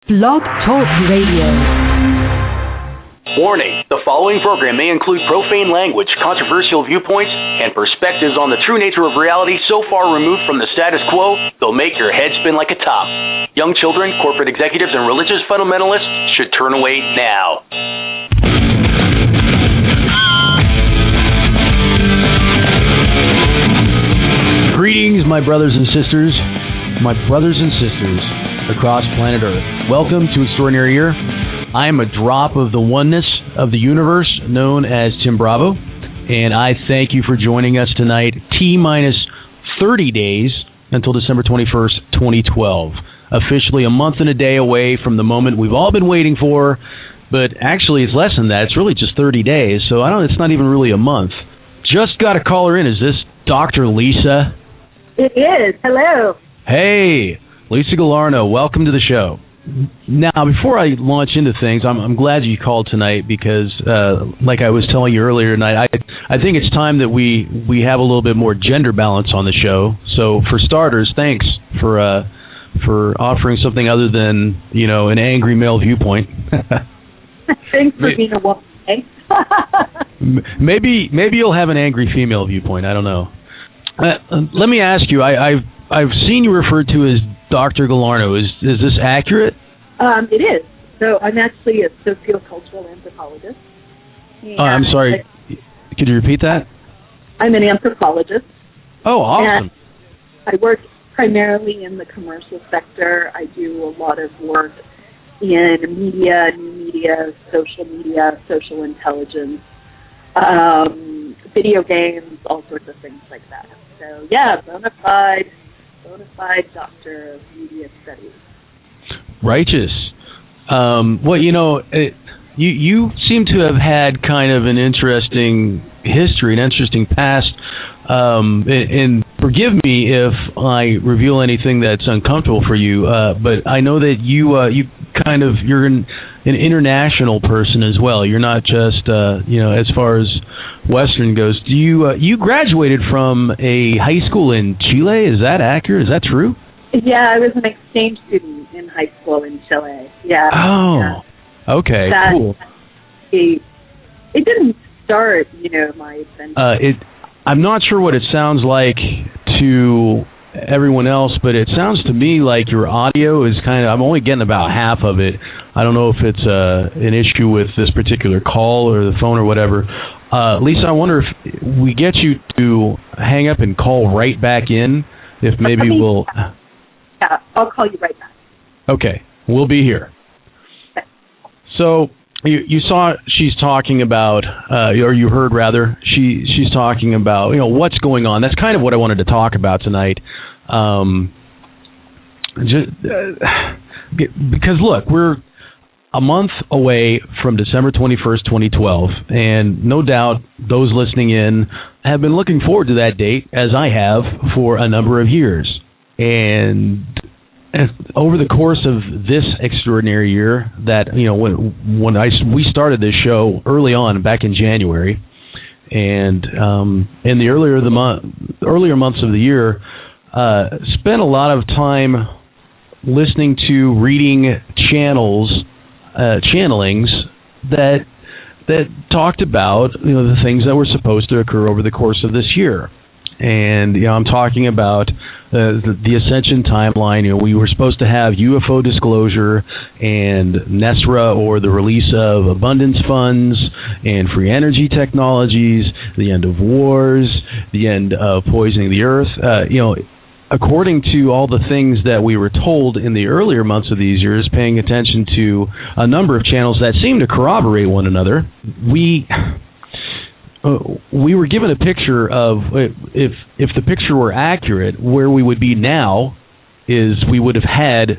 Blog Talk Radio. Warning, the following program may include profane language, controversial viewpoints, and perspectives on the true nature of reality so far removed from the status quo, they'll make your head spin like a top. Young children, corporate executives, and religious fundamentalists should turn away now. Greetings, my brothers and sisters across planet Earth. Welcome to Extraordinary Year. I am a drop of the oneness of the universe known as Tim Bravo, and I thank you for joining us tonight, T-minus 30 days until December 21st, 2012. Officially a month and a day away from the moment we've all been waiting for, but actually it's less than that. It's really just 30 days, so it's not even really a month. Just got a caller in. Is this Dr. Lisa? It is. Hello. Hey, Lisa Galarno, welcome to the show. Now, before I launch into things, I'm glad you called tonight because, like I was telling you earlier tonight, I think it's time that we have a little bit more gender balance on the show. So, for starters, thanks for offering something other than an angry male viewpoint. Thanks for being a woman. Maybe you'll have an angry female viewpoint. I don't know. Let me ask you. I've seen you referred to as Dr. Galarno. Is this accurate? It is. So I'm actually a sociocultural anthropologist. I'm sorry. Could you repeat that? I'm an anthropologist. Oh, awesome. I work primarily in the commercial sector. I do a lot of work in media, new media, social intelligence, video games, all sorts of things like that. So, yeah, bona fide doctor of media studies. Righteous. Well, you seem to have had kind of an interesting history, an interesting past. And forgive me if I reveal anything that's uncomfortable for you, but I know that you're an international person as well. You're not just as far as Western goes. You graduated from a high school in Chile? Is that accurate? Is that true? Yeah, I was an exchange student in high school in Chile. Yeah. Oh, yeah. Okay, cool. It didn't start, my adventure. I'm not sure what it sounds like to everyone else, but it sounds to me like your audio is I'm only getting about half of it. I don't know if it's an issue with this particular call or the phone or whatever. Lisa, I wonder if we get you to hang up and call right back in, if maybe we'll... Yeah, I'll call you right back. Okay, we'll be here. Okay. So... You saw she's talking about, or you heard rather, she's talking about, what's going on. That's kind of what I wanted to talk about tonight. Because look, we're a month away from December 21st, 2012, and no doubt those listening in have been looking forward to that date, as I have for a number of years. And over the course of this extraordinary year, that when we started this show early on back in January, and in the earlier months of the year, spent a lot of time listening to, reading channelings that talked about the things that were supposed to occur over the course of this year. And I'm talking about the Ascension timeline. We were supposed to have UFO disclosure and NESRA, or the release of abundance funds and free energy technologies, the end of wars, the end of poisoning the earth. According to all the things that we were told in the earlier months of these years, paying attention to a number of channels that seem to corroborate one another, we were given a picture of, if the picture were accurate, where we would be now is we would have had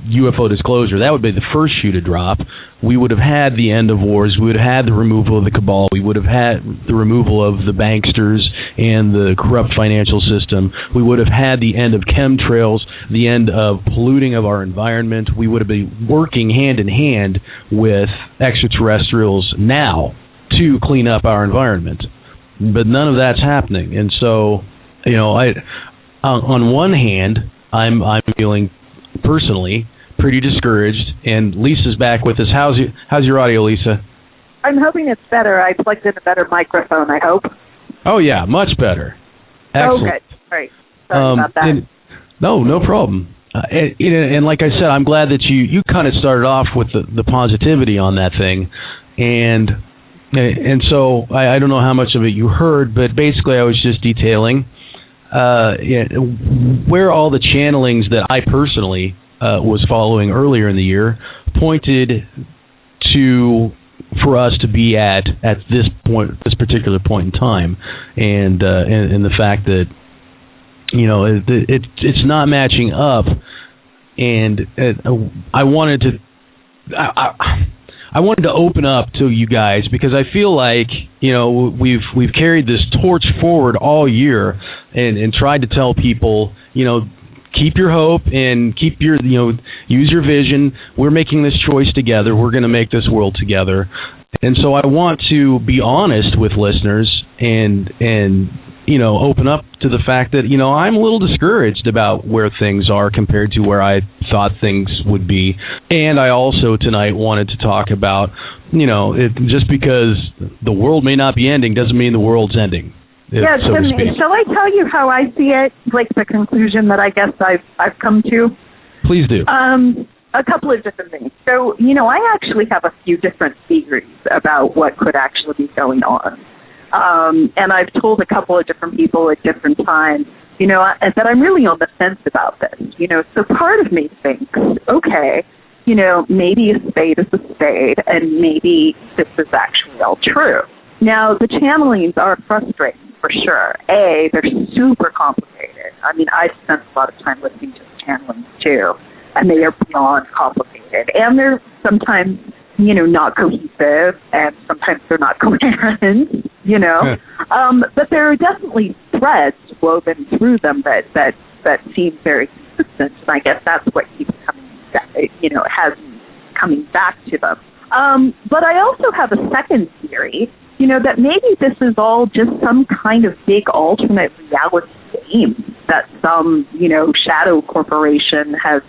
UFO disclosure. That would be the first shoe to drop. We would have had the end of wars. We would have had the removal of the cabal. We would have had the removal of the banksters and the corrupt financial system. We would have had the end of chemtrails, the end of polluting of our environment. We would have been working hand in hand with extraterrestrials now to clean up our environment. But none of that's happening. And so, on one hand, I'm feeling personally pretty discouraged, and Lisa's back with us. How's your audio, Lisa? I'm hoping it's better. I plugged in a better microphone, I hope. Oh, yeah, much better. Excellent. Oh, good. All right. Sorry about that. No problem. And like I said, I'm glad that you kind of started off with the positivity on that thing. And so I don't know how much of it you heard, but basically I was just detailing where all the channelings that I personally was following earlier in the year pointed to for us to be at this particular point in time, and the fact that it's not matching up, and I wanted to open up to you guys because I feel like we've carried this torch forward all year and tried to tell people keep your hope and keep your use your vision. We're making this choice together. We're going to make this world together. And so I want to be honest with listeners and open up to the fact that I'm a little discouraged about where things are compared to where I thought things would be. And I also tonight wanted to talk about just because the world may not be ending doesn't mean the world's ending. Yeah, so shall I tell you how I see it, like the conclusion that I guess I've come to? Please do. A couple of different things. So, I actually have a few different theories about what could actually be going on. And I've told a couple of different people at different times, that I'm really on the fence about this. So part of me thinks, okay, maybe a spade is a spade, and maybe this is actually all true. Now, the channelings are frustrating, for sure. They're super complicated. I mean, I've spent a lot of time listening to the channelings, too, and they are beyond complicated. And they're sometimes, not cohesive, and sometimes they're not coherent, But there are definitely threads woven through them that seem very consistent, and I guess that's what keeps coming back, has coming back to them. But I also have a second theory, that maybe this is all just some kind of big alternate reality game that some, shadow corporation has,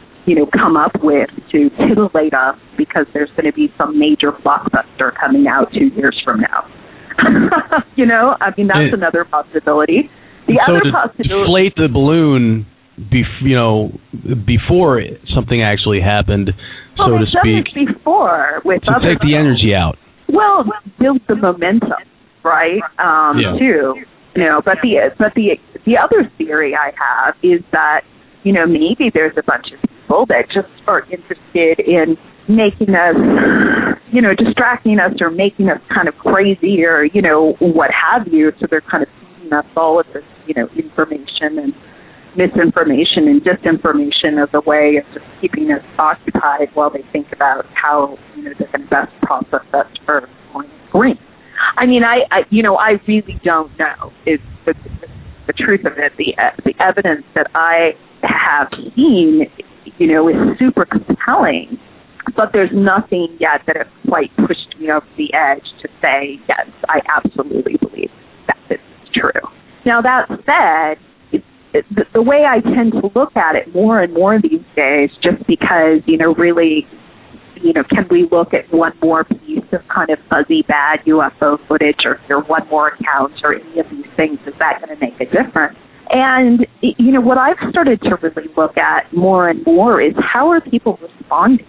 come up with to titillate us because there's going to be some major blockbuster coming out 2 years from now. That's another possibility. The other possibility, deflate the balloon, before something actually happened, so to speak. Before, with to take the energy out. Well, build the momentum, right? Too. But the other theory I have is that maybe there's a bunch of people that just are interested in making us, distracting us or making us kind of crazy or, what have you. So they're kind of feeding us all of this, information and misinformation and disinformation as a way of just keeping us occupied while they think about how, they're going to best process us for going green. I mean, I really don't know is the truth of it. The evidence that I have seen, is super compelling, but there's nothing yet that has quite pushed me over the edge to say, yes, I absolutely believe that this is true. Now, that said, the way I tend to look at it more and more these days, just because, really, can we look at one more piece of kind of fuzzy, bad UFO footage or one more account or any of these things, is that going to make a difference? And, what I've started to really look at more and more is how are people responding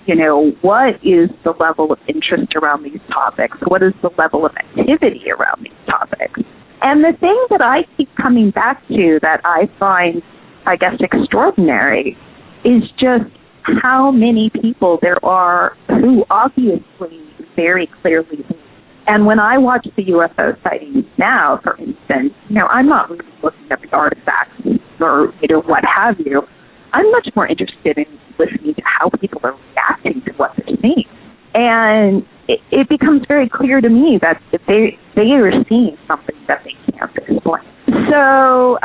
to, what is the level of interest around these topics? What is the level of activity around these topics? And the thing that I keep coming back to that I find, I guess, extraordinary is just how many people there are who obviously very clearly believe. And when I watch the UFO sightings now, for instance, I'm not really looking at the artifacts or, what have you. I'm much more interested in listening to how people are reacting to what they're seeing. And it becomes very clear to me that they are seeing something that they can't explain. So,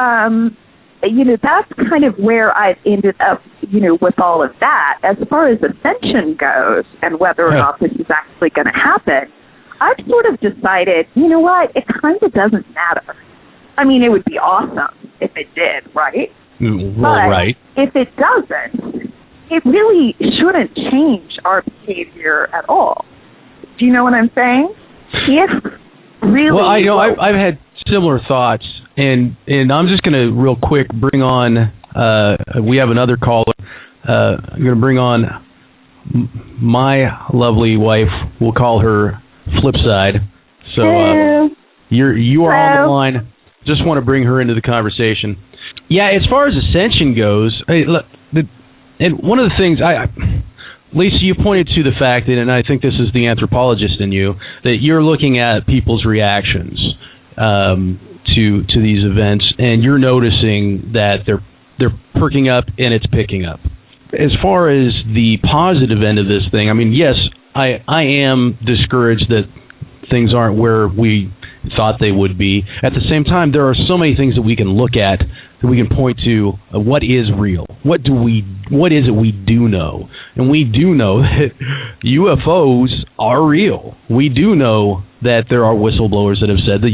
that's kind of where I've ended up, with all of that. As far as Ascension goes and whether or not this is actually going to happen, I've sort of decided, what, it kind of doesn't matter. I mean, it would be awesome if it did, right? Well, but right. if it doesn't, it really shouldn't change our behavior at all. Do you know what I'm saying? If really... Well, I've had similar thoughts, and I'm just going to real quick bring on, we have another caller. I'm going to bring on my lovely wife. We'll call her Flipside. So you are on the line. Just want to bring her into the conversation. Yeah, as far as Ascension goes, and one of the things Lisa, you pointed to the fact that, and I think this is the anthropologist in you, that you're looking at people's reactions to these events, and you're noticing that they're perking up and it's picking up. As far as the positive end of this thing, I mean, yes, I am discouraged that things aren't where we thought they would be. At the same time, there are so many things that we can look at, that we can point to. What is real? What is it we do know? And we do know that UFOs are real. We do know that there are whistleblowers that have said that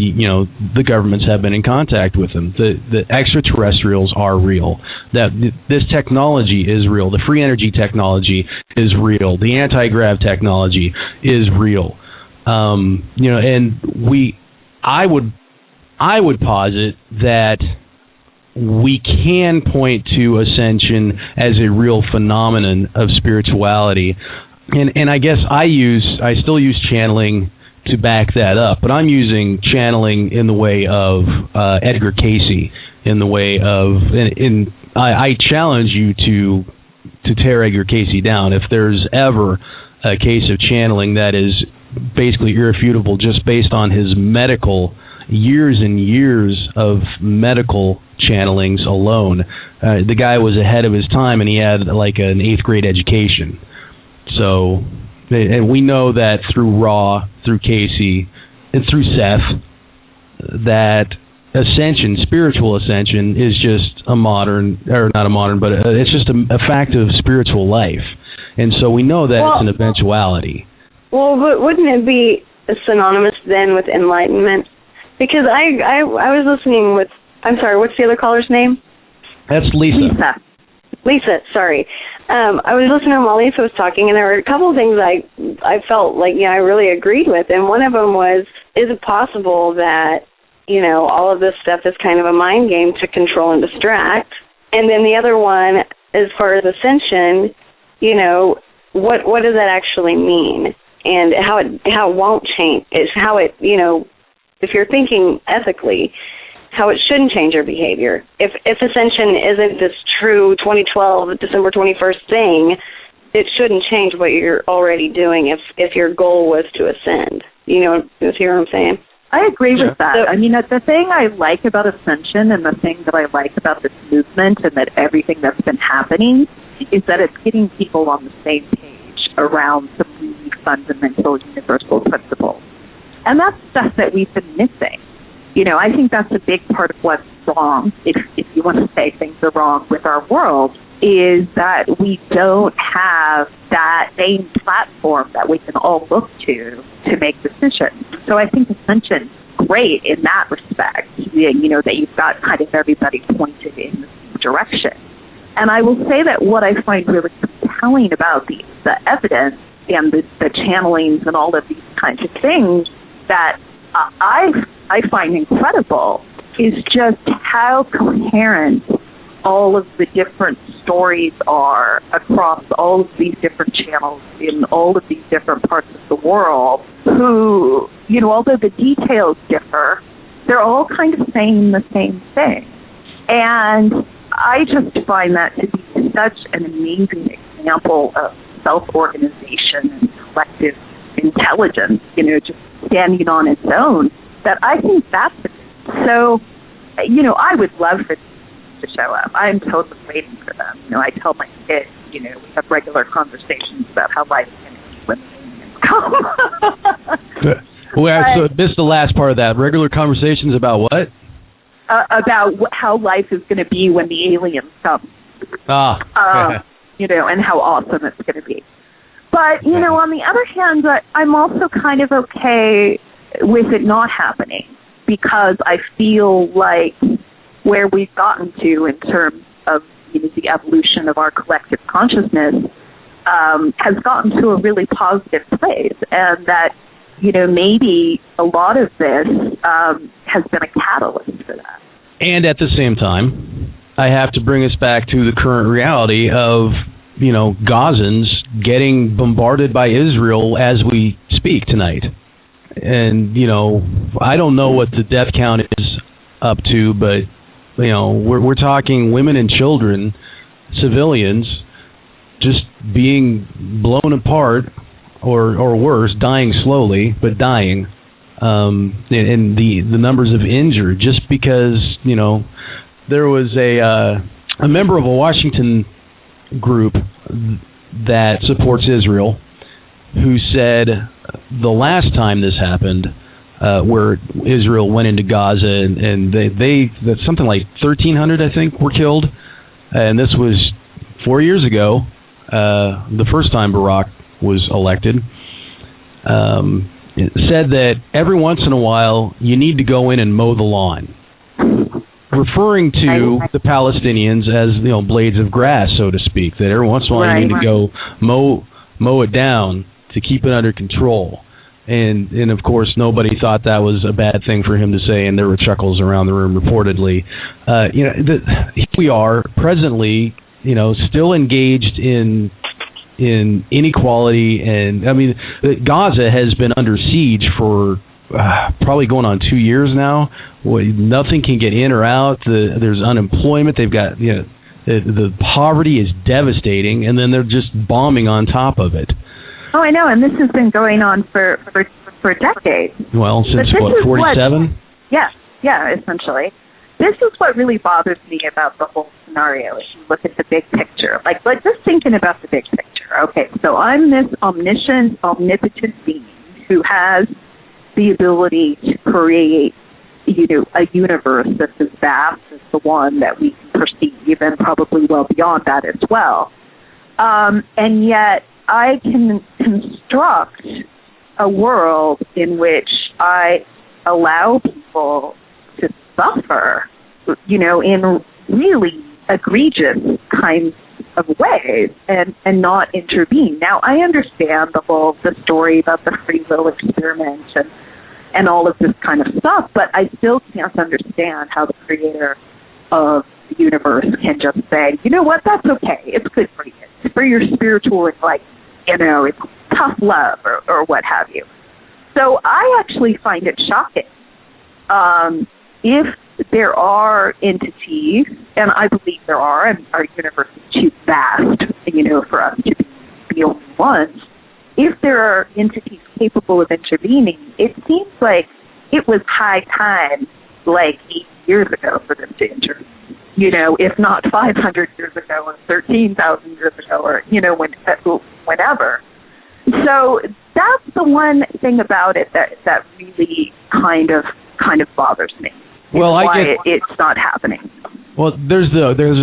the governments have been in contact with them. The extraterrestrials are real. That this technology is real. The free energy technology is real. The anti-grav technology is real. I would posit that we can point to Ascension as a real phenomenon of spirituality, and I guess I still use channeling to back that up, but I'm using channeling in the way of Edgar Cayce, in the way of, and I challenge you to tear Edgar Cayce down. If there's ever a case of channeling that is basically irrefutable just based on his years and years of medical channelings alone. The guy was ahead of his time, and he had like an 8th grade education. So, and we know that through Ra, through Casey, and through Seth, that Ascension, spiritual ascension, is just but it's just a fact of spiritual life. And so we know that it's an eventuality. Well, but wouldn't it be synonymous then with enlightenment? Because I was listening with, I'm sorry, what's the other caller's name? That's Lisa. Lisa, sorry. I was listening while Lisa was talking, and there were a couple of things I felt like, I really agreed with. And one of them was, is it possible that, all of this stuff is kind of a mind game to control and distract? And then the other one, as far as Ascension, what does that actually mean? And how it won't change is how it, if you're thinking ethically, how it shouldn't change your behavior. If Ascension isn't this true 2012 December 21st thing, it shouldn't change what you're already doing if your goal was to ascend. You see what I'm saying? I agree with that. So, I mean, the thing I like about Ascension, and the thing that I like about this movement, and that everything that's been happening, is that it's getting people on the same page around some really fundamental universal principles. And that's stuff that we've been missing. I think that's a big part of what's wrong, if you want to say things are wrong with our world, is that we don't have that same platform that we can all look to make decisions. So I think Ascension's great in that respect, that you've got kind of everybody pointed in the same direction. And I will say that what I find really compelling about the evidence and the channelings and all of these kinds of things that I find incredible is just how coherent all of the different stories are across all of these different channels in all of these different parts of the world who, although the details differ, they're all kind of saying the same thing. And I just find that to be such an amazing example of self-organization and collective intelligence, just standing on its own, that I think that's it. So, I would love for them to show up. I'm totally waiting for them. I tell my kids, we have regular conversations about how life is going to be when the aliens come. Well, I missed the last part of that. Regular conversations about what? About how life is going to be when the aliens come. And how awesome it's going to be. But, on the other hand, I'm also kind of okay with it not happening, because I feel like where we've gotten to in terms of the evolution of our collective consciousness has gotten to a really positive place, and that, maybe a lot of this has been a catalyst for that. And at the same time, I have to bring us back to the current reality of, Gazans getting bombarded by Israel as we speak tonight. And, I don't know what the death count is up to, but, we're talking women and children, civilians, just being blown apart, or worse, dying slowly, but dying. And the numbers of injured, just because, there was a member of a Washington group that supports Israel who said the last time this happened, where Israel went into Gaza, and they something like 1,300, I think, were killed, and this was 4 years ago, the first time Barack was elected. It said that every once in a while you need to go in and mow the lawn, referring to the Palestinians as blades of grass, so to speak. That every once in a while you need to go mow it down to keep it under control. And of course nobody thought that was a bad thing for him to say, and there were chuckles around the room reportedly. Here we are presently, still engaged in inequality, and I mean, Gaza has been under siege for probably going on 2 years now. Nothing can get in or out. There's unemployment. They've got the poverty is devastating, and then they're just bombing on top of it. Oh, I know, and this has been going on for decades. Well, since what, 47? Yeah, essentially. This is what really bothers me about the whole scenario. If you look at the big picture, like just thinking about the big picture. Okay, so I'm this omniscient, omnipotent being who has the ability to create, a universe that's as vast as the one that we can perceive, and probably well beyond that as well. And yet, I can construct a world in which I allow people to suffer, in really egregious kinds of ways, and not intervene. Now, I understand the story about the free will experiment and all of this kind of stuff, but I still can't understand how the creator of the universe can just say, you know what, that's okay, it's good for you, it's for your spiritual, it's tough love or what have you. So I actually find it shocking. If there are entities, and I believe there are, and our universe is too vast, for us to be the only ones, if there are entities capable of intervening, it seems like it was high time, 8 years ago, for them to intervene. If not 500 years ago, or 13,000 years ago, or whenever. So that's the one thing about it that really kind of bothers me. Well, it's not happening. Well, there's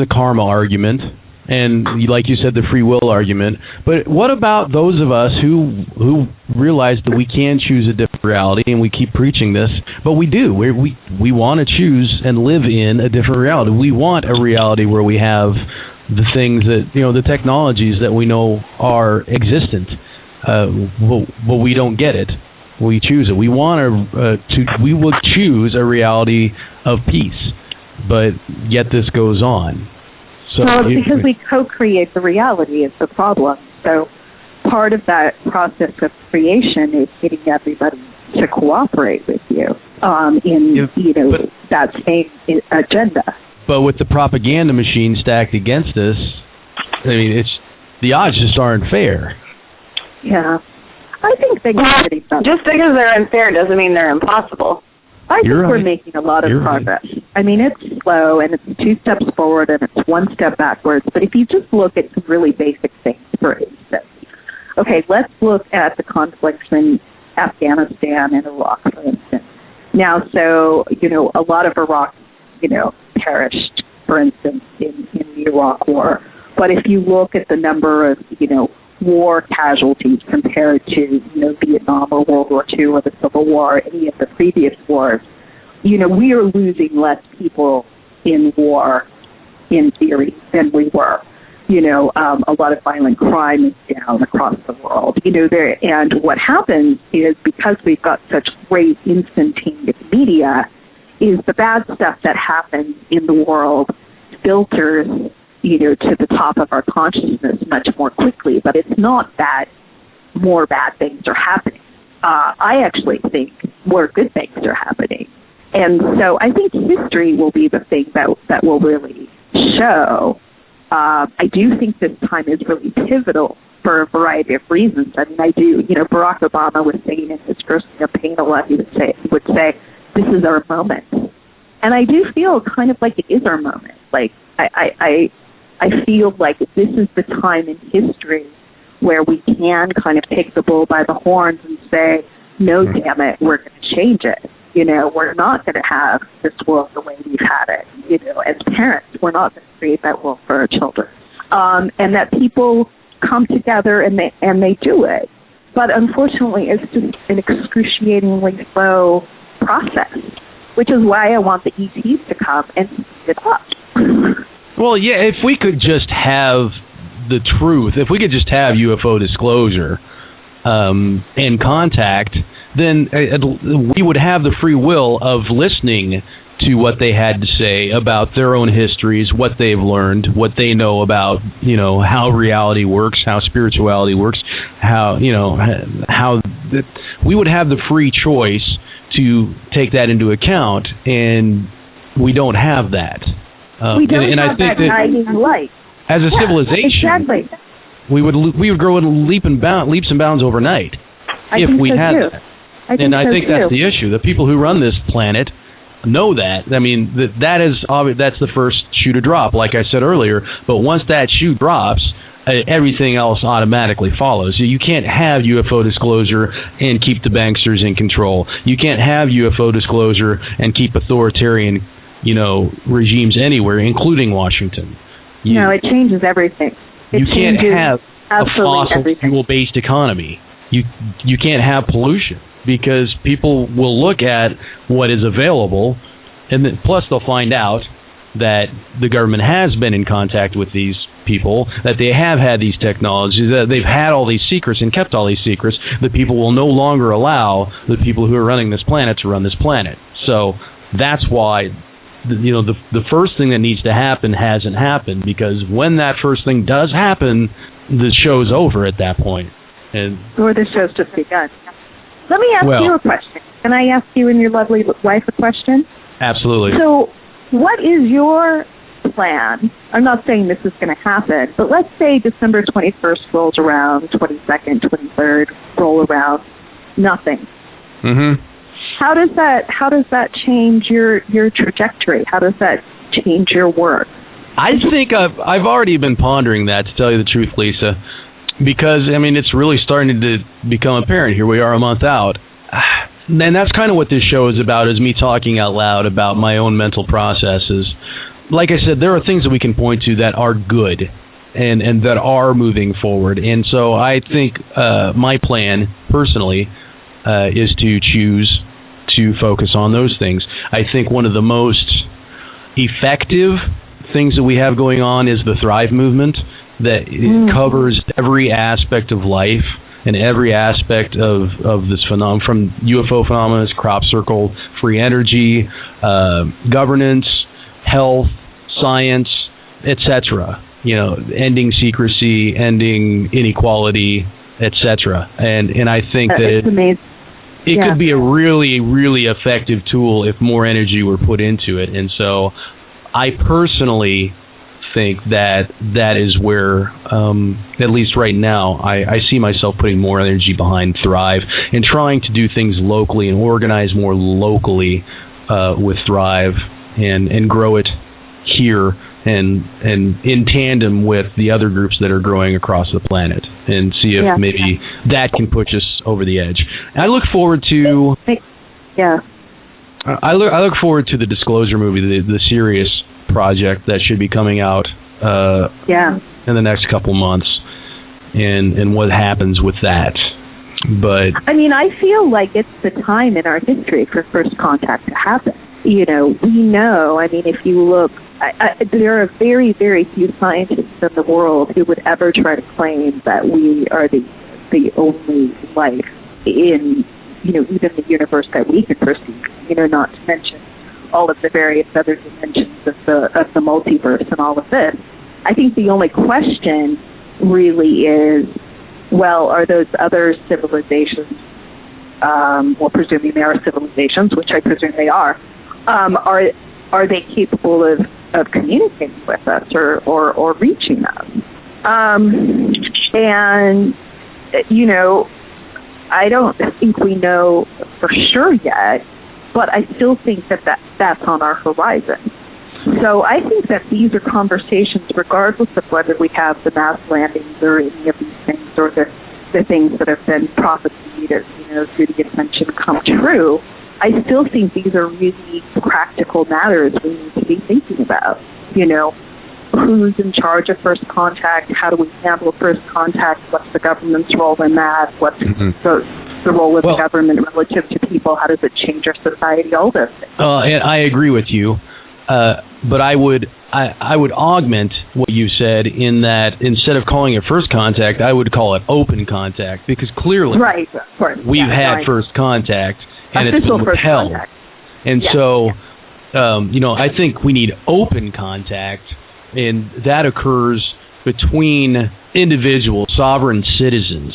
a karma argument, and like you said, the free will argument. But what about those of us who realize that we can choose a different reality, and we keep preaching this, but we do. We want to choose and live in a different reality. We want a reality where we have the things that, the technologies that we know are existent, but we don't get it. We choose it. We want we will choose a reality of peace, but yet this goes on. So well, it's because we co-create the reality is the problem. So part of that process of creation is getting everybody to cooperate with you in that same agenda. But with the propaganda machine stacked against us, I mean, the odds just aren't fair. Yeah. I think things are getting better. Just because they're unfair doesn't mean they're impossible. I think we're making a lot of progress. Right. I mean, it's slow, and it's 2 steps forward, and it's 1 step backwards. But if you just look at some really basic things, for instance, okay, let's look at the conflicts in Afghanistan and Iraq, for instance. Now, so, a lot of Iraq, perished, for instance, in the Iraq War. But if you look at the number of, war casualties compared to, Vietnam or World War II or the Civil War, any of the previous wars, we are losing less people in war in theory, than we were. A lot of violent crime is down across the world. And what happens is, because we've got such great instantaneous media, is the bad stuff that happens in the world filters, to the top of our consciousness much more quickly. But it's not that more bad things are happening. I actually think more good things are happening. And so I think history will be the thing that will really show. I do think this time is really pivotal for a variety of reasons. I mean, Barack Obama was saying in his first campaign a lot, he would say, this is our moment. And I do feel kind of like it is our moment. Like, I feel like this is the time in history where we can kind of take the bull by the horns and say, no, damn it, we're going to change it. We're not going to have this world the way we've had it. As parents, we're not going to create that world for our children. And that people come together and they do it. But unfortunately, it's just an excruciatingly slow process, which is why I want the ETs to come and speed it up. Well, yeah, if we could just have the truth, if we could just have UFO disclosure and contact, then we would have the free will of listening to what they had to say about their own histories, what they've learned, what they know about, how reality works, how spirituality works, how we would have the free choice to take that into account, and we don't have that. We don't have that guiding light. As a civilization, exactly. we would grow in leaps and bounds overnight if we had that. I think that's the issue. The people who run this planet know that. I mean, that's the first shoe to drop, like I said earlier. But once that shoe drops, everything else automatically follows. You can't have UFO disclosure and keep the banksters in control. You can't have UFO disclosure and keep authoritarian, regimes anywhere, including Washington. No, it changes everything. You can't have a fossil fuel-based economy. You can't have pollution, because people will look at what is available, and then, plus they'll find out that the government has been in contact with these people, that they have had these technologies, that they've had all these secrets and kept all these secrets. The people will no longer allow the people who are running this planet to run this planet. So that's why the first thing that needs to happen hasn't happened, because when that first thing does happen, the show's over at that point. Or the show's just begun. Let me ask you a question. Can I ask you and your lovely wife a question? Absolutely. So what is your plan? I'm not saying this is going to happen, but let's say December 21st rolls around, 22nd, 23rd roll around, nothing. Mm-hmm. How does that change your trajectory? How does that change your work? I think I've already been pondering that, to tell you the truth, Lisa, because it's really starting to become apparent. Here we are a month out, and that's kind of what this show is about, is me talking out loud about my own mental processes. Like I said, there are things that we can point to that are good and that are moving forward, and so I think my plan personally is to choose to focus on those things. I think one of the most effective things that we have going on is the Thrive movement, that it covers every aspect of life and every aspect of this phenomenon, from UFO phenomena, crop circle, free energy, governance, health, science, etc. Ending secrecy, ending inequality, etc. And I think that it's amazing. It could be a really, really effective tool if more energy were put into it. And so I personally think that is where, at least right now, I see myself putting more energy behind Thrive and trying to do things locally and organize more locally with Thrive and grow it here and in tandem with the other groups that are growing across the planet, and see if maybe that can push us over the edge. I look forward to I look forward to the Disclosure movie, the Sirius project that should be coming out in the next couple months, and what happens with that. But I feel like it's the time in our history for first contact to happen. We know, if you look there are very, very few scientists in the world who would ever try to claim that we are the only life in, even the universe that we can perceive, not to mention all of the various other dimensions of the multiverse and all of this. I think the only question really is, well, are those other civilizations, well, presuming they are civilizations, which I presume they are they capable of communicating with us or reaching us? And, I don't think we know for sure yet, but I still think that's on our horizon. So I think that these are conversations, regardless of whether we have the mass landings or any of these things, or the things that have been prophesied, through the Ascension come true. I still think these are really practical matters we need to be thinking about. Who's in charge of first contact? How do we handle first contact? What's the government's role in that? What's the role of the government relative to people? How does it change our society? All those things. And I agree with you, but I would augment what you said in that instead of calling it first contact, I would call it open contact, because clearly we've had first contact and it's been withheld. And so, I think we need open contact. And that occurs between individual sovereign citizens.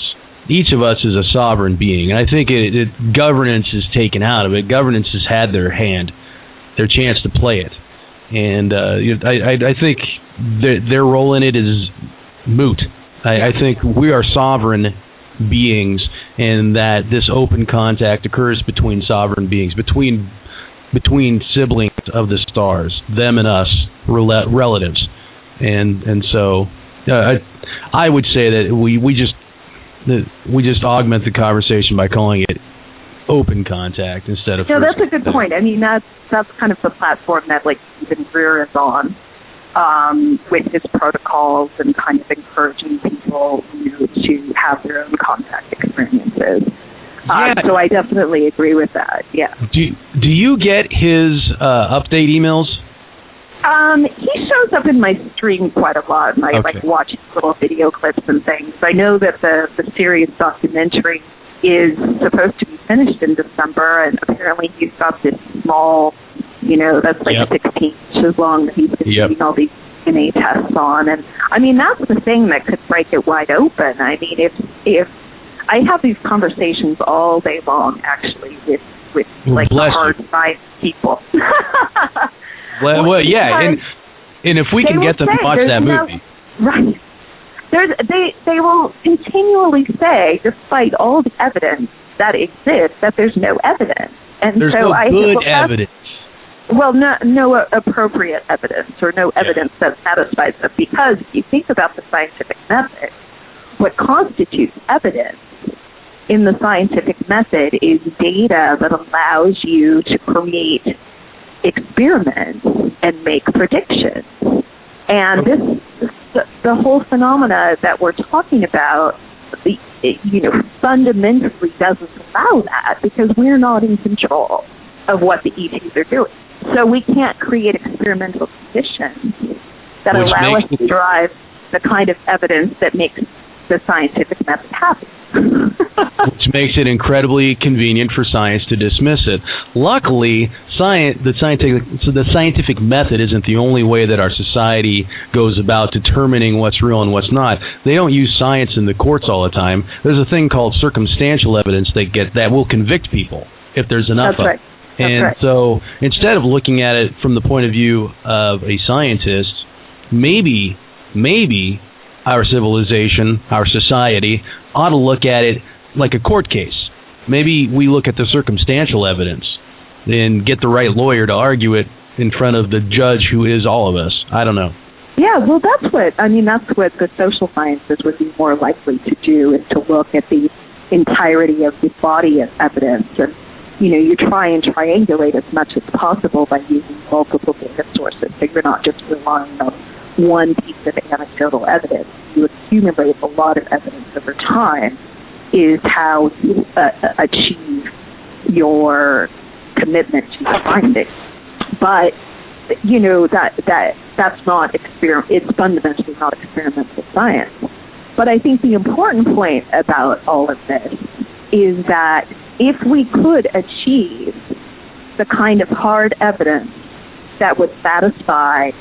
Each of us is a sovereign being. And I think governance is taken out of it. Governance has had their chance to play it. And I think their role in it is moot. I think we are sovereign beings, and that this open contact occurs between sovereign beings, between siblings of the stars, them and us, relatives. And so I would say that we just augment the conversation by calling it open contact instead of first that's a good contact. point. I mean, that's kind of the platform that Stephen Greer is on, with his protocols and kind of encouraging people to have their own contact experiences. So I definitely agree with that. Yeah. Do you get his update emails? He shows up in my stream quite a lot, and I watch little video clips and things. I know that the series documentary is supposed to be finished in December, and apparently he's got this small, that's 16 inches long that he's been doing all these DNA tests on. And I mean, that's the thing that could break it wide open. I mean, if I have these conversations all day long, actually, with the hard science people. Well, yeah, and if we can get them to watch that movie. Right. They will continually say, despite all the evidence that exists, that there's no evidence. And there's no good evidence. Well, no appropriate evidence, or no evidence that satisfies them. Because if you think about the scientific method, what constitutes evidence in the scientific method is data that allows you to create experiments and make predictions. And the whole phenomena that we're talking about, fundamentally doesn't allow that, because we're not in control of what the ETs are doing. So we can't create experimental conditions that allow us to derive the kind of evidence that makes the scientific method happen. Which makes it incredibly convenient for science to dismiss it. Luckily, the scientific method isn't the only way that our society goes about determining what's real and what's not. They don't use science in the courts all the time. There's a thing called circumstantial evidence that will convict people if there's enough of it. And so instead of looking at it from the point of view of a scientist, maybe our civilization, our society, ought to look at it like a court case. Maybe we look at the circumstantial evidence and get the right lawyer to argue it in front of the judge who is all of us. I don't know. Yeah, well, that's what the social sciences would be more likely to do, is to look at the entirety of the body of evidence. And, you try and triangulate as much as possible by using multiple data sources, so you're not just relying on one piece of anecdotal evidence. You accumulate a lot of evidence over time, is how you achieve your commitment to your findings. But that's not it's fundamentally not experimental science. But I think the important point about all of this is that if we could achieve the kind of hard evidence that would satisfy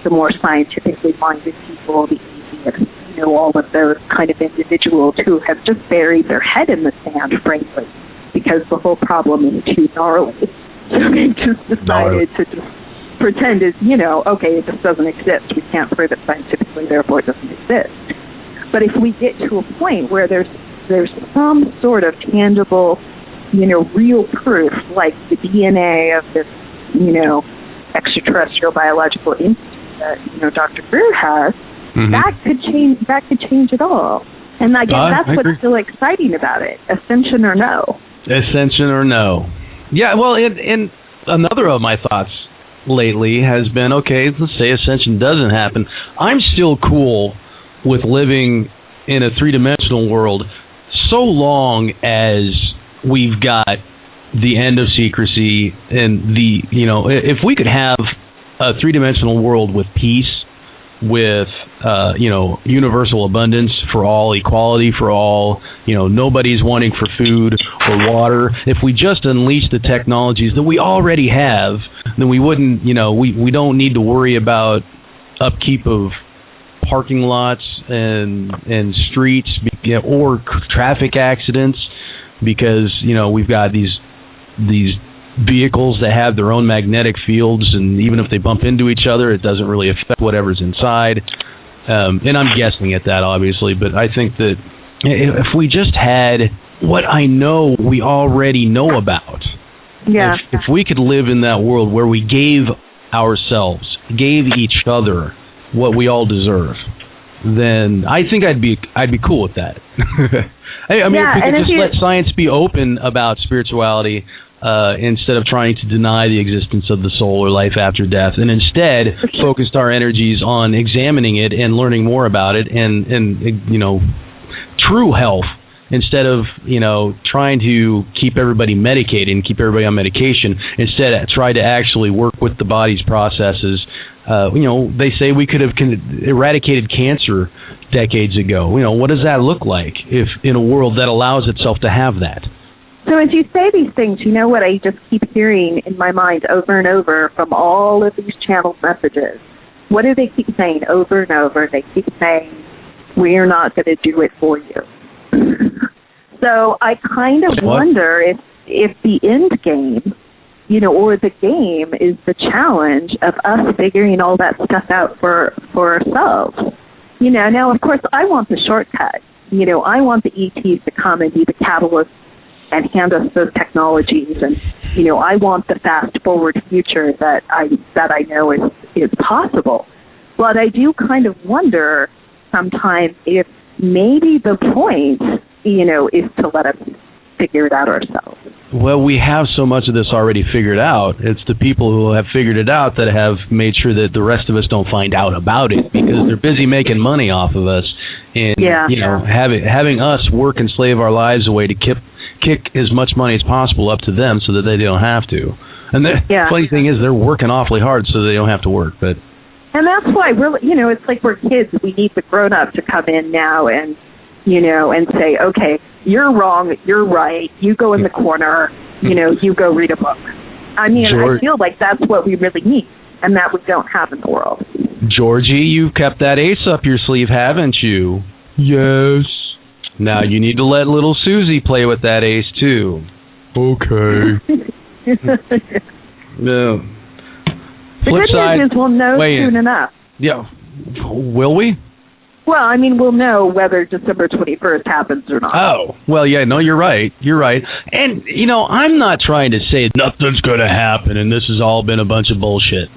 the more scientifically minded people, the atheists, all of those kind of individuals who have just buried their head in the sand, frankly, because the whole problem is too gnarly. So they just decided to just pretend it's, okay, it just doesn't exist. We can't prove it scientifically, therefore it doesn't exist. But if we get to a point where there's some sort of tangible, real proof, like the DNA of this, extraterrestrial biological institute that, Dr. Greer has, that could change it all. And I guess that's what's so exciting about it. Ascension or no. Ascension or no. Yeah, well, and another of my thoughts lately has been, okay, let's say Ascension doesn't happen. I'm still cool with living in a three-dimensional world so long as we've got the end of secrecy and if we could have a three-dimensional world with peace, with universal abundance for all, equality for all, nobody's wanting for food or water. If we just unleash the technologies that we already have, then we wouldn't, we don't need to worry about upkeep of parking lots and streets or traffic accidents, because we've got these vehicles that have their own magnetic fields, and even if they bump into each other, it doesn't really affect whatever's inside. And I'm guessing at that, obviously, but I think that if we just had what I know we already know about, if we could live in that world where we gave each other what we all deserve, then I think I'd be cool with that. I mean, if we could just let science be open about spirituality, instead of trying to deny the existence of the soul or life after death, and instead focused our energies on examining it and learning more about it, and true health, instead of trying to keep everybody medicated and keep everybody on medication. Instead, try to actually work with the body's processes. They say we could have eradicated cancer decades ago. What does that look like if in a world that allows itself to have that? So as you say these things, what I just keep hearing in my mind over and over from all of these channeled messages? What do they keep saying over and over? They keep saying, we're not going to do it for you. So I kind of wonder if the end game, or the game is the challenge of us figuring all that stuff out for ourselves. Now, of course, I want the shortcut. I want the ETs to come and be the catalyst and hand us those technologies, and I want the fast-forward future that I know is possible. But I do kind of wonder sometimes if maybe the point, is to let us figure it out ourselves. Well, we have so much of this already figured out. It's the people who have figured it out that have made sure that the rest of us don't find out about it, because they're busy making money off of us, and having us work and slave our lives away to kick as much money as possible up to them so that they don't have to. And the funny thing is, they're working awfully hard so they don't have to work. And that's why it's like we're kids. We need the grown-up to come in now and say, okay, you're wrong, you're right, you go in the corner, you go read a book. I mean, I feel like that's what we really need, and that we don't have in the world. Georgie, you've kept that ace up your sleeve, haven't you? Yes. Now you need to let little Susie play with that ace, too. Okay. No. The good news is we'll know soon enough. Yeah. Will we? Well, I mean, we'll know whether December 21st happens or not. Oh, well, yeah, no, you're right. You're right. And, I'm not trying to say nothing's going to happen and this has all been a bunch of bullshit.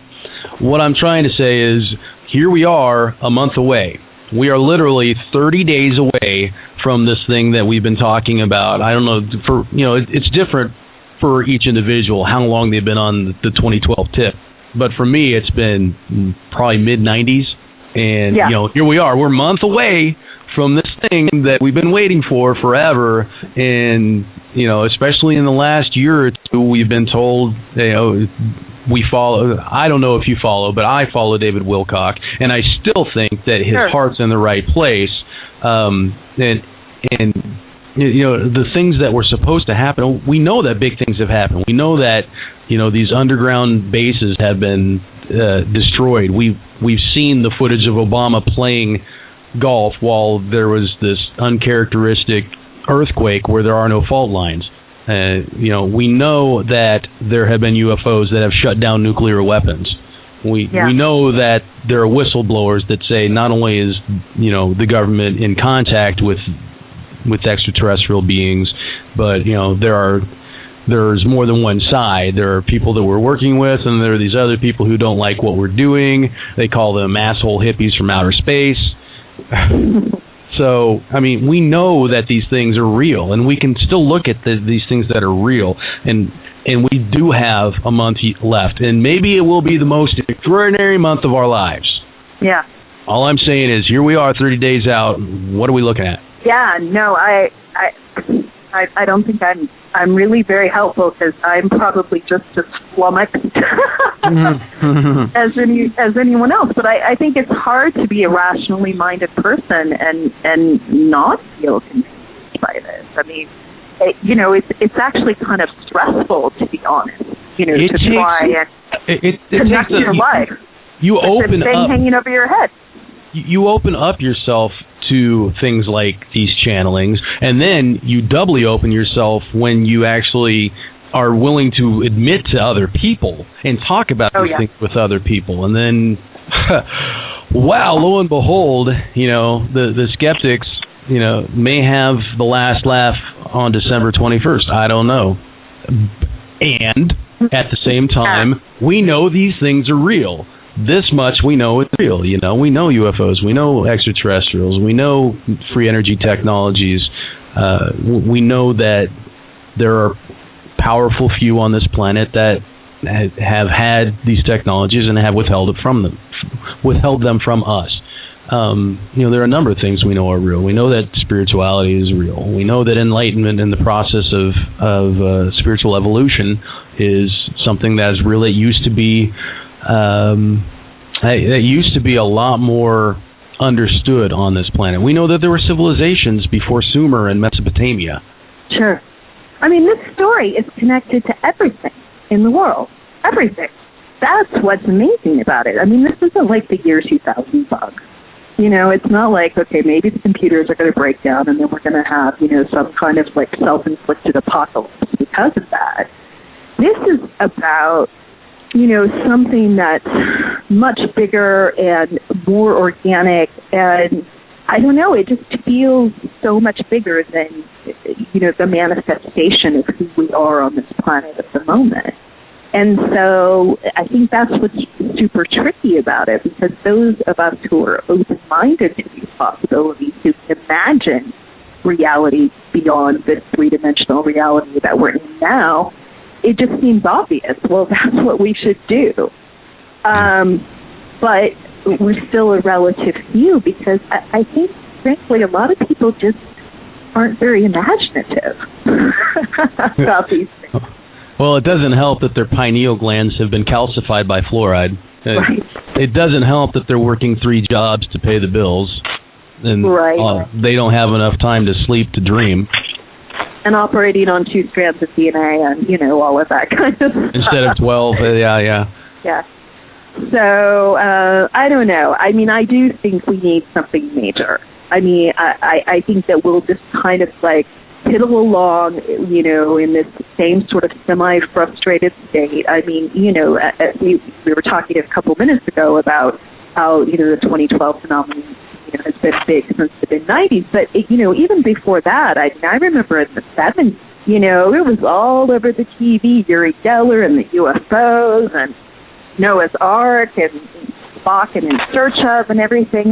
What I'm trying to say is, here we are a month away. We are literally 30 days away from this thing that we've been talking about. I don't know, it's different for each individual how long they've been on the 2012 tip. But for me, it's been probably mid-90s. And, here we are. We're a month away from this thing that we've been waiting for forever. And, especially in the last year or two, we've been told, we follow. I don't know if you follow, but I follow David Wilcock, and I still think that his heart's in the right place. And the things that were supposed to happen, we know that big things have happened. We know that these underground bases have been destroyed. We've seen the footage of Obama playing golf while there was this uncharacteristic earthquake where there are no fault lines. We know that there have been UFOs that have shut down nuclear weapons. We know that there are whistleblowers that say not only is the government in contact with extraterrestrial beings, but there's more than one side. There are people that we're working with, and there are these other people who don't like what we're doing. They call them asshole hippies from outer space. So, we know that these things are real, and we can still look at these things that are real, and we do have a month left, and maybe it will be the most extraordinary month of our lives. Yeah. All I'm saying is, here we are 30 days out. What are we looking at? Yeah, no, I don't think I'm really very helpful, because I'm probably just as flummoxed as anyone else. But I think it's hard to be a rationally minded person and not feel confused by this. It's actually kind of stressful, to be honest. To try and connect your life. You open up, hanging over your head. You open up yourself to things like these channelings, and then you doubly open yourself when you actually are willing to admit to other people and talk about these things with other people. And then, wow, lo and behold, the skeptics, may have the last laugh on December 21st. I don't know. And at the same time, we know these things are real. This much we know it's real. We know UFOs, we know extraterrestrials, we know free energy technologies. We know that there are powerful few on this planet that have had these technologies and have withheld them from us. There are a number of things we know are real. We know that spirituality is real. We know that enlightenment and the process of spiritual evolution is something that is real. It used to be a lot more understood on this planet. We know that there were civilizations before Sumer and Mesopotamia. Sure. This story is connected to everything in the world. Everything. That's what's amazing about it. This isn't like the year 2000 bug. It's not like, okay, maybe the computers are going to break down and then we're going to have, some kind of like self-inflicted apocalypse because of that. This is about something that's much bigger and more organic, and I don't know, it just feels so much bigger than, the manifestation of who we are on this planet at the moment. And so I think that's what's super tricky about it, because those of us who are open-minded to these possibilities, who can imagine reality beyond this three-dimensional reality that we're in now, it just seems obvious. Well, that's what we should do. But we're still a relative few, because I think, frankly, a lot of people just aren't very imaginative about these things. Well, it doesn't help that their pineal glands have been calcified by fluoride. Right. It doesn't help that they're working 3 jobs to pay the bills, and they don't have enough time to sleep to dream. And operating on 2 strands of DNA and, all of that kind of stuff. Instead of 12, yeah. Yeah. So, I don't know. I do think we need something major. I think that we'll just kind of like piddle along, in this same sort of semi-frustrated state. We were talking a couple minutes ago about how, the 2012 phenomenon has been big since the mid-'90s, but even before that, I remember in the 70s, it was all over the TV, Uri Geller and the UFOs and Noah's Ark and Spock and In Search Of and everything.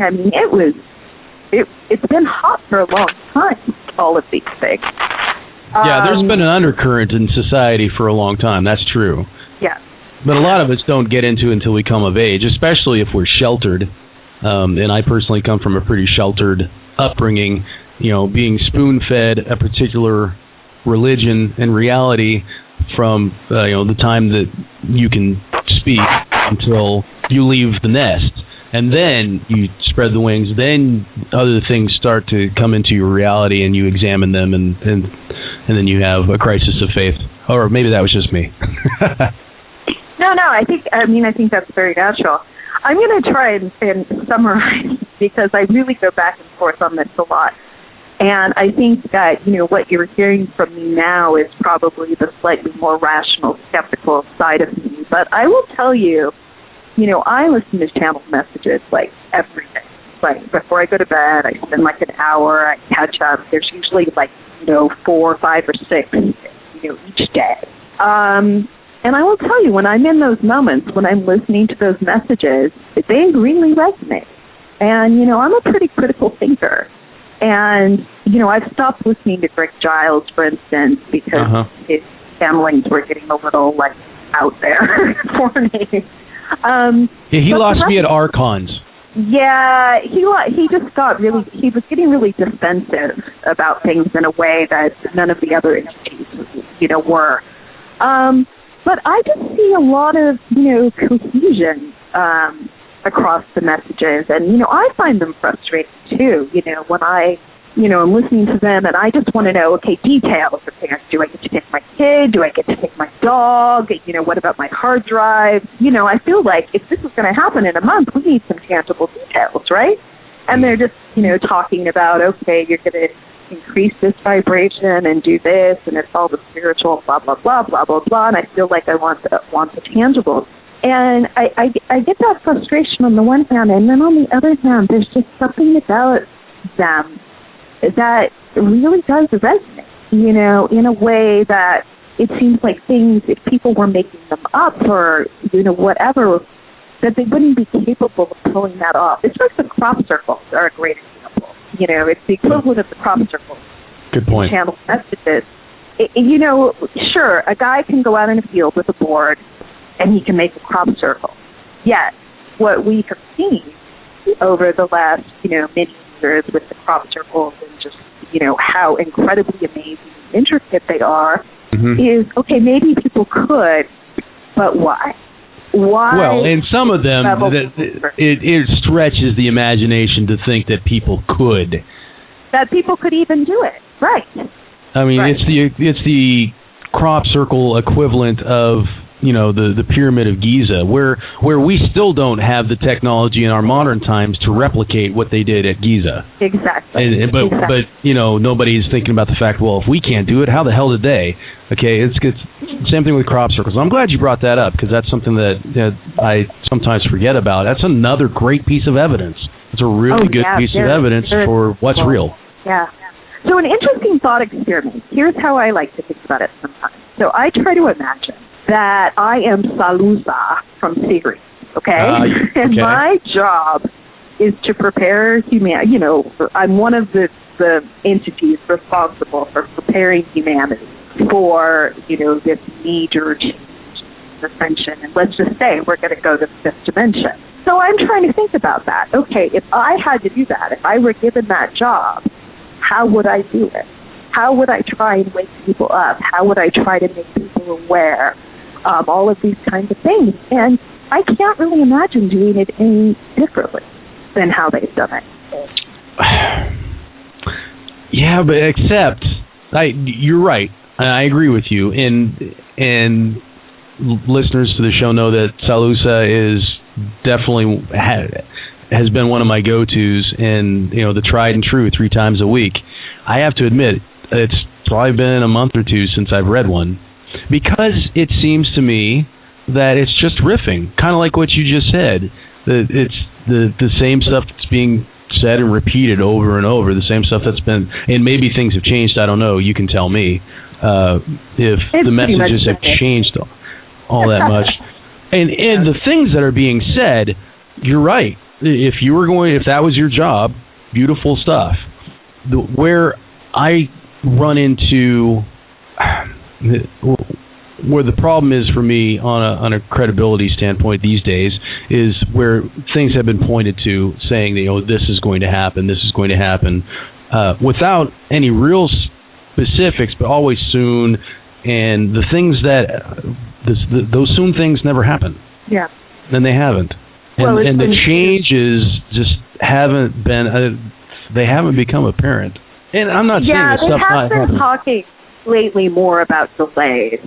It's been hot for a long time, all of these things. Yeah, there's been an undercurrent in society for a long time. That's true. Yeah. But a lot of us don't get into it until we come of age, especially if we're sheltered. And I personally come from a pretty sheltered upbringing, being spoon-fed a particular religion and reality from, the time that you can speak until you leave the nest. And then you spread the wings. Then other things start to come into your reality, and you examine them, and then you have a crisis of faith. Or maybe that was just me. No, I think that's very natural. I'm going to try and summarize, because I really go back and forth on this a lot. And I think that, what you're hearing from me now is probably the slightly more rational, skeptical side of me. But I will tell you, I listen to channel messages like every day. Like before I go to bed, I spend like an hour, I catch up. There's usually like, 4, 5, or 6, each day. And I will tell you, when I'm in those moments, when I'm listening to those messages, they really resonate. And, I'm a pretty critical thinker. And, I've stopped listening to Greg Giles, for instance, because his families were getting a little, out there for me. He lost me at Archons. Yeah, he just got he was getting really defensive about things in a way that none of the other entities, were. But I just see a lot of, cohesion across the messages. And, I find them frustrating, too, when I'm listening to them and I just want to know, okay, details. Okay, do I get to take my kid? Do I get to take my dog? What about my hard drive? I feel like if this is going to happen in a month, we need some tangible details, right? And they're just, talking about, okay, you're going to increase this vibration and do this, and it's all the spiritual blah, blah, blah, blah, blah, blah, and I feel like I want the tangible. And I get that frustration on the one hand, and then on the other hand, there's just something about them that really does resonate, in a way that it seems like things, if people were making them up or, whatever, that they wouldn't be capable of pulling that off. It's like the crop circles are a great example. It's the equivalent of the crop circles. Good point. Channel messages. Sure, a guy can go out in a field with a board and he can make a crop circle. Yet, what we have seen over the last, many years with the crop circles and just, how incredibly amazing and intricate they are, is, okay, maybe people could, but why? Why? Well, in some of them, it stretches the imagination to think that people could. That people could even do it, right? I mean, right. It's the crop circle equivalent of the Pyramid of Giza, where we still don't have the technology in our modern times to replicate what they did at Giza. Exactly. But nobody's thinking about the fact, well, if we can't do it, how the hell did they? Okay, it's same thing with crop circles. I'm glad you brought that up, because that's something that I sometimes forget about. That's another great piece of evidence. It's a really good piece of evidence for what's real. Yeah. So an interesting thought experiment. Here's how I like to think about it sometimes. So I try to imagine that I am Salusa from Sigrid, okay? And my job is to prepare humanity. I'm one of the entities responsible for preparing humanity for, this major change, Ascension. And let's just say we're going to go to the fifth dimension. So I'm trying to think about that. Okay, if I had to do that, if I were given that job, how would I do it? How would I try and wake people up? How would I try to make people aware? All of these kinds of things. And I can't really imagine doing it any differently than how they've done it. Yeah, but except, you're right. I agree with you. And listeners to the show know that Salusa is definitely has been one of my go-tos, and the tried and true 3 times a week. I have to admit, it's probably been a month or 2 since I've read one, because it seems to me that it's just riffing, kind of like what you just said. It's the same stuff that's being said and repeated over and over, the same stuff that's been, and maybe things have changed, I don't know, you can tell me if the messages have changed all that much. And the things that are being said, you're right. If that was your job, beautiful stuff. Where I run into, where the problem is for me on a credibility standpoint these days, is where things have been pointed to saying that, this is going to happen, without any real specifics, but always soon. And the things that those soon things never happen. Yeah. And they haven't. And the changes just haven't been, they haven't become apparent. And I'm not saying this stuff not happening. Yeah, they have been talking lately more about delays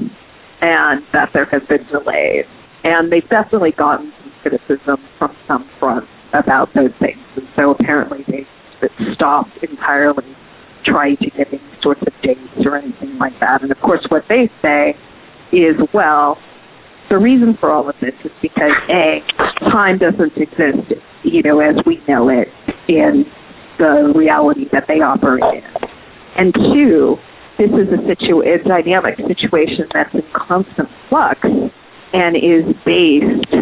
and that there have been delays. And they've definitely gotten some criticism from some fronts about those things. And so apparently they've stopped entirely trying to get any sorts of dates or anything like that. And of course what they say is, well, the reason for all of this is because, A, time doesn't exist, as we know it in the reality that they operate in. And 2, this is a dynamic situation that's in constant flux and is based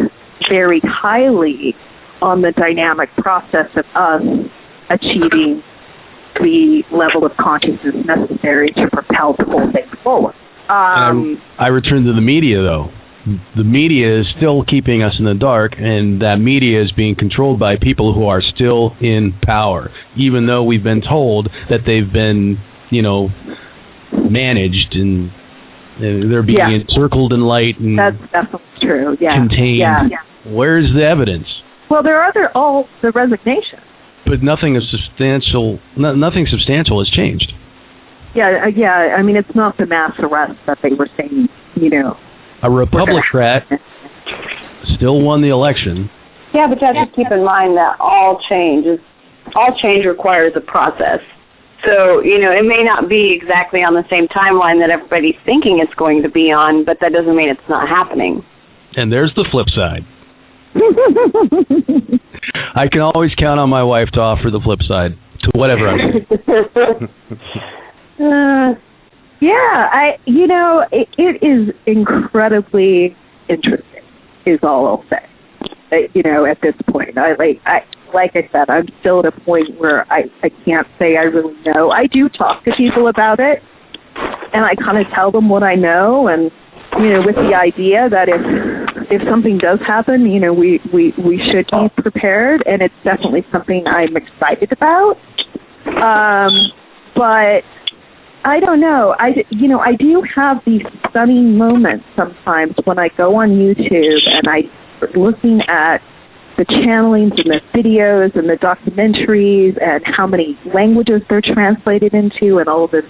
very highly on the dynamic process of us achieving the level of consciousness necessary to propel the whole thing forward. I return to the media, though. The media is still keeping us in the dark, and that media is being controlled by people who are still in power, even though we've been told that they've been, managed and they're being encircled in light and that's definitely true. Yeah. Contained. Yeah. Where's the evidence? Well, there are all the resignation. But nothing substantial has changed. Yeah. I mean, it's not the mass arrest that they were saying, A Republican still won the election. Yeah, but you have to keep in mind that all change requires a process. So, it may not be exactly on the same timeline that everybody's thinking it's going to be on, but that doesn't mean it's not happening. And there's the flip side. I can always count on my wife to offer the flip side to whatever I say. It is incredibly interesting, is all I'll say. At this point, like I said, I'm still at a point where I can't say I really know. I do talk to people about it, and I kind of tell them what I know, and with the idea that if something does happen, we should be prepared, and it's definitely something I'm excited about. But I don't know. I do have these stunning moments sometimes when I go on YouTube and I'm looking at the channelings and the videos and the documentaries and how many languages they're translated into and all of this,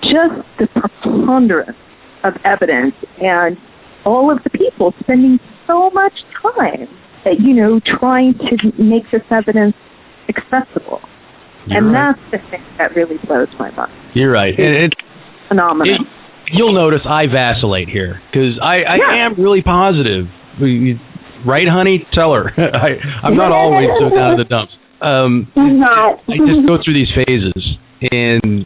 just the preponderance of evidence and all of the people spending so much time trying to make this evidence accessible. That's the thing that really blows my mind. You're right. It's phenomenal. You'll notice I vacillate here because I am really positive. Right, honey? Tell her. I'm not always so down in the dumps. I just go through these phases, and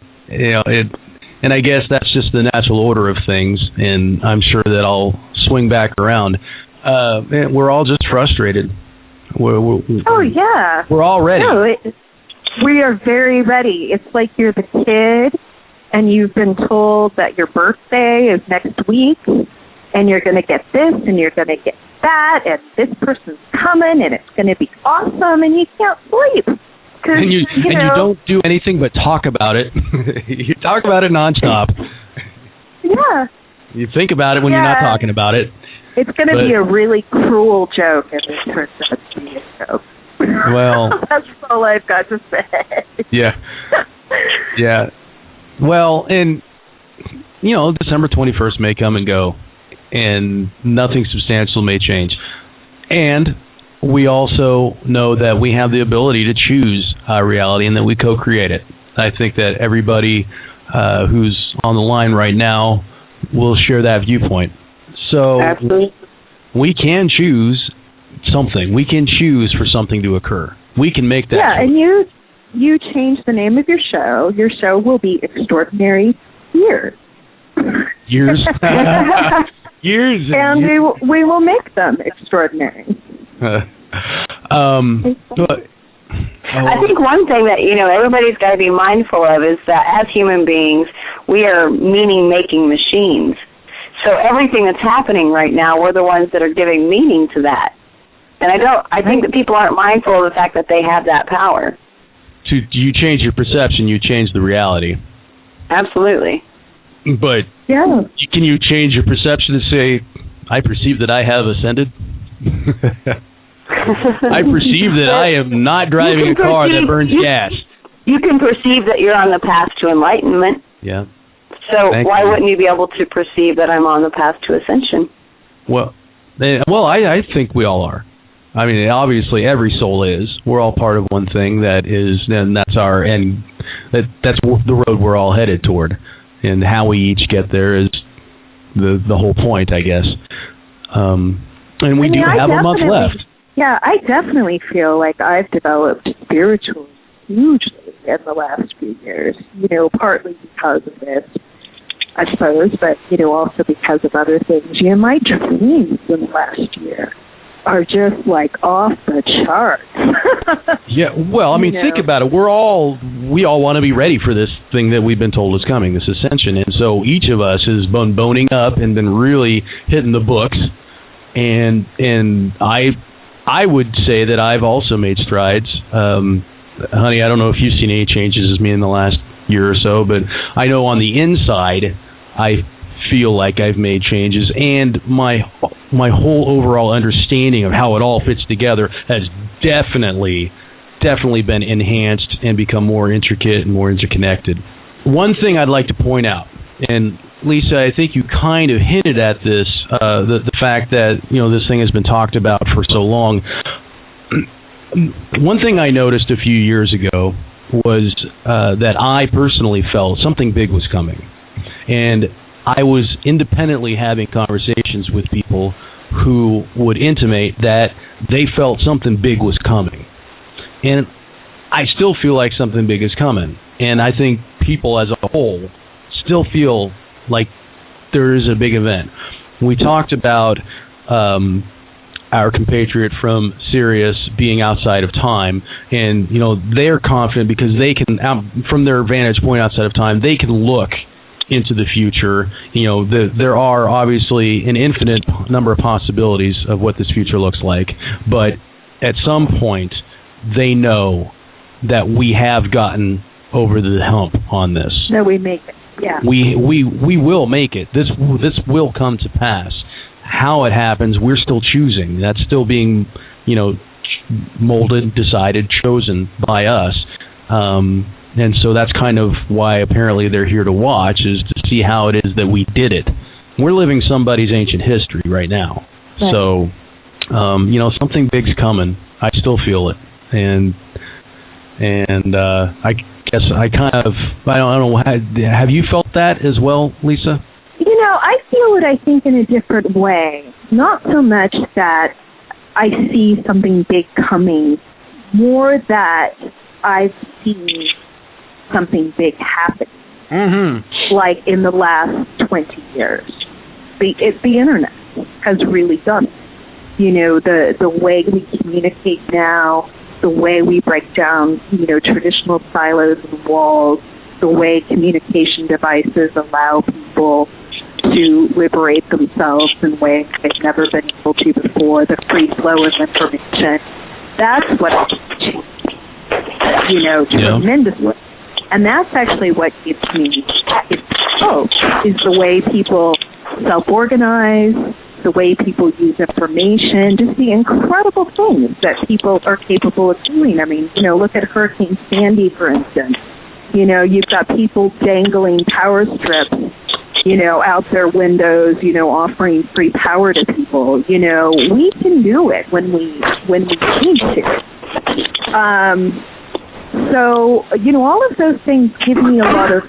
and I guess that's just the natural order of things. And I'm sure that I'll swing back around. And we're all just frustrated. We're all ready. No, we are very ready. It's like you're the kid, and you've been told that your birthday is next week, and you're going to get this, and you're going to get that, and this person's coming, and it's going to be awesome, and you can't sleep. And you don't do anything but talk about it. You talk about it nonstop. Yeah. You think about it when you're not talking about it. It's going to be a really cruel joke, and it turns out to be a joke. Well, that's all I've got to say. Yeah. Yeah. Well, and, December 21st may come and go, and nothing substantial may change. And we also know that we have the ability to choose our reality and that we co-create it. I think that everybody who's on the line right now will share that viewpoint. So absolutely. We can choose something. We can choose for something to occur. We can make that choice. Yeah, and you change the name of your show. Your show will be Extraordinary Years. Years? Years. And we will make them extraordinary. I think one thing that, everybody's got to be mindful of is that as human beings, we are meaning-making machines. So everything that's happening right now, we're the ones that are giving meaning to that. And I think that people aren't mindful of the fact that they have that power. You change your perception, you change the reality. Absolutely. But can you change your perception to say, I perceive that I have ascended? I perceive that I am not driving a car that burns gas. You can perceive that you're on the path to enlightenment. Yeah. So why wouldn't you be able to perceive that I'm on the path to ascension? Well, I think we all are. I mean, obviously, every soul is. We're all part of one thing that is, and that's our end. That's the road we're all headed toward, and how we each get there is the whole point, I guess. And we do have a month left. Yeah, I definitely feel like I've developed spiritually hugely in the last few years. Partly because of this, I suppose, but also because of other things. My dreams in the last year are just like off the charts. Yeah, well, I mean, think about it. We all want to be ready for this thing that we've been told is coming, this ascension, and so each of us has been boning up and been really hitting the books. And I would say that I've also made strides. Honey, I don't know if you've seen any changes as me in the last year or so, but I know on the inside, I feel like I've made changes, and my whole overall understanding of how it all fits together has definitely been enhanced and become more intricate and more interconnected. One thing I'd like to point out, and Lisa, I think you kind of hinted at this, the fact that this thing has been talked about for so long. One thing I noticed a few years ago was that I personally felt something big was coming, and I was independently having conversations with people who would intimate that they felt something big was coming. And I still feel like something big is coming. And I think people as a whole still feel like there is a big event. We talked about our compatriot from Sirius being outside of time, and they're confident because they can, from their vantage point outside of time, they can look into the future. There are obviously an infinite number of possibilities of what this future looks like, but at some point they know that we have gotten over the hump on this. No, we make it. Yeah. We will make it. This will come to pass. How it happens, we're still choosing. That's still being, molded, decided, chosen by us. And so that's kind of why apparently they're here to watch, is to see how it is that we did it. We're living somebody's ancient history right now. Right. So, something big's coming. I still feel it. And I guess I don't know, have you felt that as well, Lisa? I feel it, I think, in a different way. Not so much that I see something big coming, more that I've seen something big happening. Mm-hmm. Like in the last 20 years. The internet has really done it. The way we communicate now, the way we break down, traditional silos and walls, the way communication devices allow people to liberate themselves in ways they've never been able to before, the free flow of information. That's what I think, tremendously. And that's actually what gives me hope, is the way people self-organize, the way people use information, just the incredible things that people are capable of doing. I mean, look at Hurricane Sandy, for instance. You've got people dangling power strips, out their windows, offering free power to people. We can do it when we need to. So, all of those things give me a lot of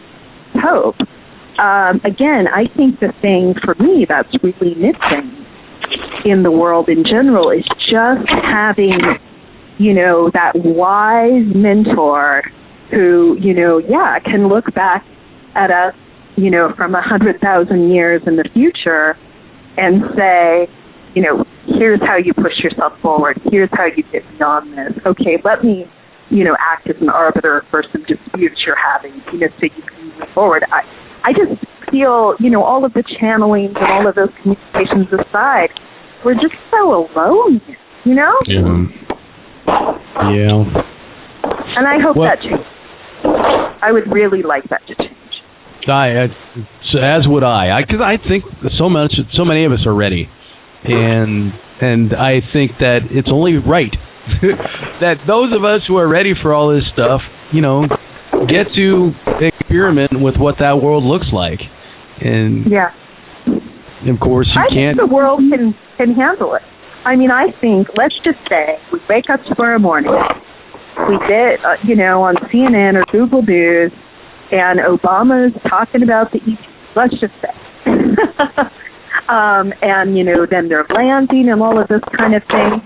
hope. Again, I think the thing for me that's really missing in the world in general is just having, that wise mentor who, can look back at us, from 100,000 years in the future and say, here's how you push yourself forward. Here's how you get beyond this. Okay, let me, act as an arbiter for some disputes you're having, so you can move forward. I just feel, all of the channeling and all of those communications aside, we're just so alone, Yeah. And I hope that changes. I would really like that to change. As would I, because I think so many of us are ready, and And I think that it's only right that those of us who are ready for all this stuff, get to experiment with what that world looks like. And of course, you can't. I think the world can handle it. I mean, I think, let's just say, we wake up tomorrow morning, we get, on CNN or Google News, and Obama's talking about the ET, let's just say. And, then they're landing and all of this kind of thing.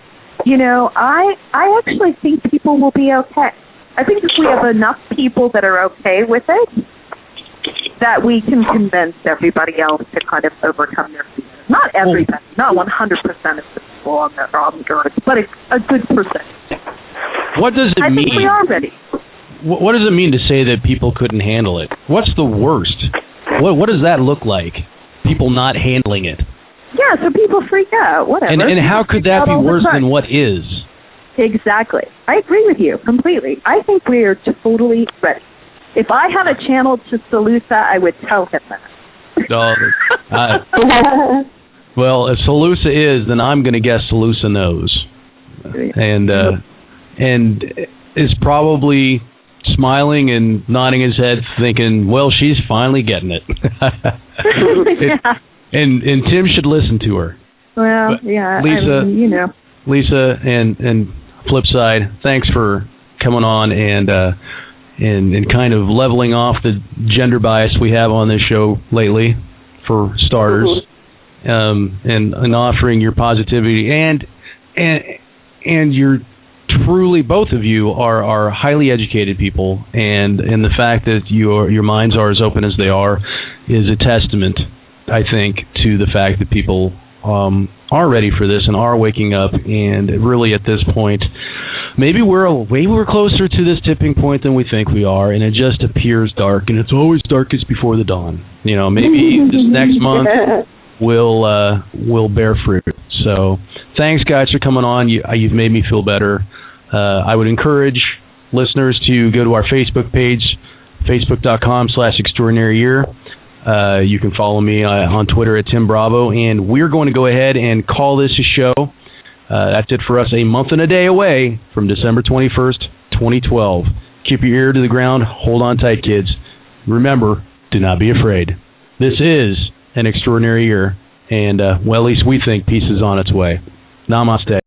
I actually think people will be okay. I think if we have enough people that are okay with it, that we can convince everybody else to kind of overcome their fears. Not everybody, not 100% of the people on the earth, but a good percentage. What does it mean? I think we are ready. What does it mean to say that people couldn't handle it? What's the worst? What does that look like? People not handling it. Yeah, so people freak out, whatever. And how could that be worse than what is? Exactly. I agree with you completely. I think we are totally ready. If I had a channel to Salusa, I would tell him that. Well, if Salusa is, then I'm going to guess Salusa knows. And is probably smiling and nodding his head, thinking, well, she's finally getting it. And Tim should listen to her. Well, yeah, Lisa, Lisa, and flip side, thanks for coming on and kind of leveling off the gender bias we have on this show lately, for starters, and offering your positivity and you're truly, both of you are highly educated people, and the fact that your minds are as open as they are is a testament, I think, to the fact that people are ready for this and are waking up. And really, at this point, maybe we're closer to this tipping point than we think we are, and it just appears dark, and it's always darkest before the dawn. Maybe this next month will bear fruit. So thanks, guys, for coming on. You've made me feel better. I would encourage listeners to go to our Facebook page, facebook.com/extraordinaryyear. You can follow me on Twitter at Tim Bravo, and we're going to go ahead and call this a show. That's it for us, a month and a day away from December 21st, 2012. Keep your ear to the ground. Hold on tight, kids. Remember, do not be afraid. This is an extraordinary year, and, well, at least we think peace is on its way. Namaste.